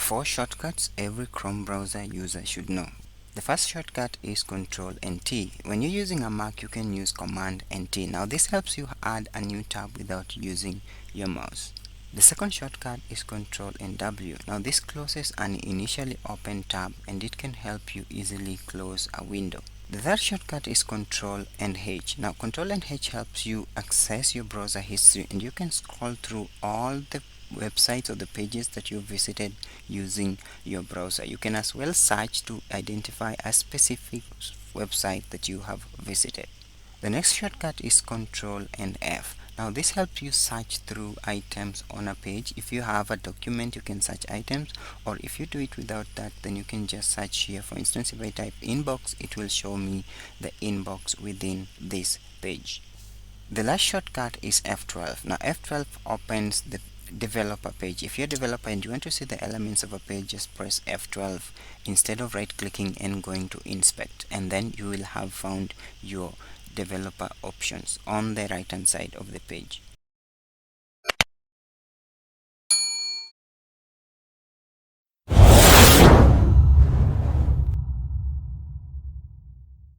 4 shortcuts every Chrome browser user should know. The first shortcut is Ctrl and T. When you're using a Mac, you can use Command and T. Now this helps you add a new tab without using your mouse. The second shortcut is Ctrl and W. Now this closes an initially open tab and it can help you easily close a window. The third shortcut is Ctrl and H. Now Ctrl and H helps you access your browser history and you can scroll through all the websites or the pages that you visited using your browser. You can as well search to identify a specific website that you have visited. The next shortcut is Ctrl and F. Now this helps you search through items on a page. If you have a document, you can search items, or if you do it without that, then you can just search here. For instance, if I type inbox, it will show me the inbox within this page. The last shortcut is F12. Now F12 opens the developer page. If you're a developer and you want to see the elements of a page, just press F12 instead of right clicking and going to inspect, and then you will have found your developer options on the right hand side of the page.